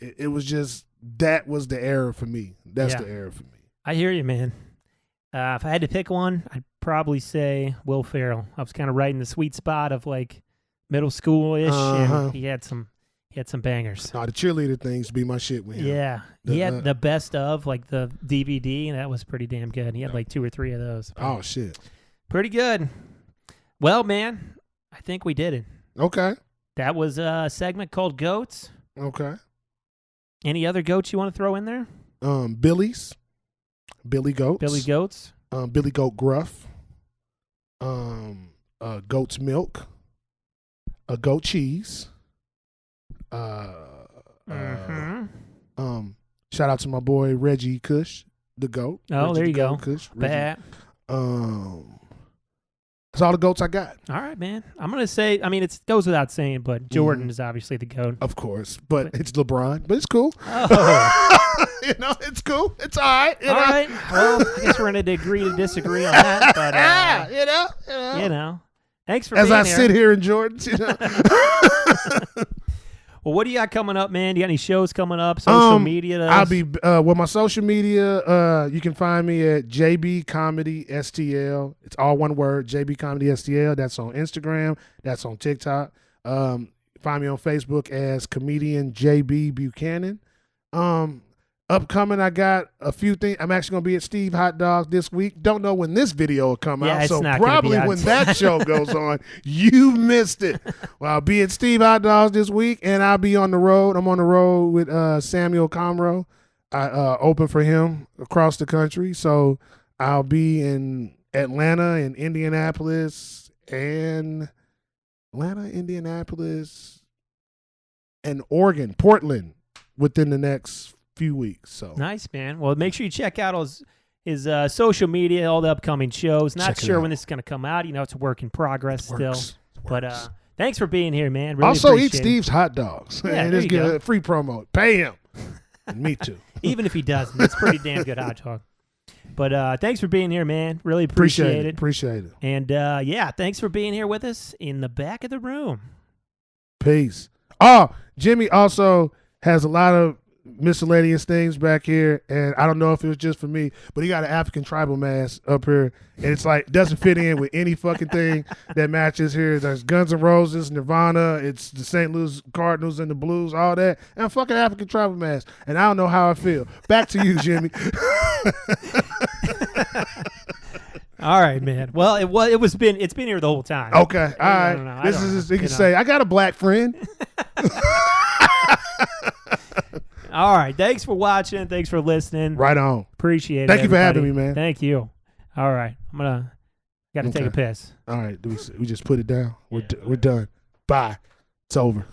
S2: it was just, that was the era for me. That's the era for me.
S1: I hear you, man. If I had to pick one, I'd probably say Will Ferrell. I was kind of right in the sweet spot of like middle school-ish, and he He had some bangers.
S2: Nah, the cheerleader things be my shit with him.
S1: Yeah. He had the best of, like the DVD, and that was pretty damn good. He had like 2 or 3 of those.
S2: Oh, shit.
S1: Pretty good. Well, man, I think we did it.
S2: Okay.
S1: That was a segment called Goats.
S2: Okay.
S1: Any other goats you want to throw in there?
S2: Billy's. Billy Goats.
S1: Billy Goats.
S2: Billy Goat Gruff. Goat's Milk. Goat Cheese. Shout out to my boy Reggie Cush, the goat.
S1: Oh,
S2: Reggie
S1: there you go.
S2: Cush,
S1: Bat.
S2: That's all the goats I got.
S1: All right, man. I'm gonna say. I mean, it goes without saying, but Jordan is obviously the goat.
S2: Of course, but it's LeBron. But it's cool.
S1: Oh.
S2: It's cool. It's all right.
S1: All right. Well, I guess we're gonna agree to disagree on that. But you know. Thanks for
S2: as
S1: being
S2: I
S1: here.
S2: sit here in Jordan's.
S1: Well, what do you got coming up, man? You got any shows coming up? Social media?
S2: I'll be with my social media. You can find me at JB Comedy STL. It's all one word, JB Comedy STL. That's on Instagram. That's on TikTok. Find me on Facebook as comedian JB Buchanan. Upcoming, I got a few things. I'm actually going to be at Steve Hot Dogs this week. Don't know when this video will come out, so probably when that show goes on, you missed it. Well, I'll be at Steve Hot Dogs this week, and I'll be on the road. I'm on the road with Samuel Comro. I open for him across the country, so I'll be in Atlanta and Indianapolis, and Oregon, Portland, within the next few weeks. So
S1: nice, man. Well, make sure you check out his social media, all the upcoming shows. Not sure when this is going to come out. You know, it's a work in progress still. But thanks for being here, man. Really
S2: also, eat
S1: appreciate
S2: Steve's hot dogs.
S1: Yeah,
S2: and just get a free promo. Pay him. And me too.
S1: Even if he doesn't, it's pretty damn good hot dog. But thanks for being here, man. Really appreciate it.
S2: Appreciate it.
S1: And yeah, thanks for being here with us in the back of the room.
S2: Peace. Oh, Jimmy also has a lot of miscellaneous things back here, and I don't know if it was just for me, but he got an African tribal mask up here, and it's like doesn't fit in with any fucking thing that matches here. There's Guns N' Roses, Nirvana, it's the St. Louis Cardinals and the Blues, all that, and a fucking African tribal mask, and I don't know how I feel. Back to you, Jimmy.
S1: All right, man. Well, it's been here the whole time.
S2: Okay, all right. This is you can say I got a black friend.
S1: All right. Thanks for watching. Thanks for listening.
S2: Right on.
S1: Appreciate it.
S2: Thank you for having me, man.
S1: Thank you. All right. Got to take a piss.
S2: All right. We just put it down. We're done. Bye. It's over.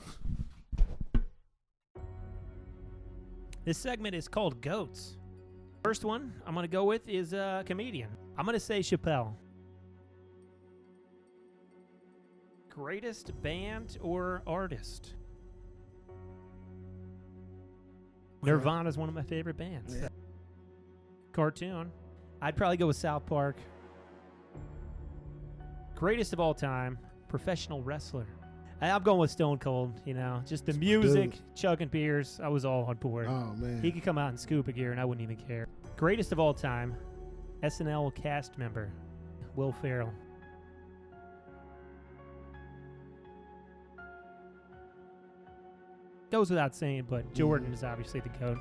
S1: This segment is called Goats. First one I'm going to go with is a comedian. I'm going to say Chappelle. Greatest band or artist? Nirvana is one of my favorite bands.
S2: Yeah.
S1: Cartoon. I'd probably go with South Park. Greatest of all time, professional wrestler. I'm going with Stone Cold, you know. Just the music, chugging beers. I was all on board.
S2: Oh, man.
S1: He could come out in scuba gear and I wouldn't even care. Greatest of all time, SNL cast member, Will Ferrell. Goes without saying, but Jordan is obviously the GOAT.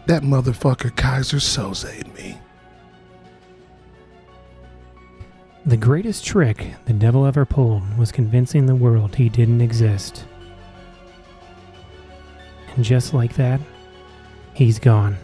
S2: That motherfucker Kaiser Soze'd me.
S1: The greatest trick the devil ever pulled was convincing the world he didn't exist. And just like that, he's gone.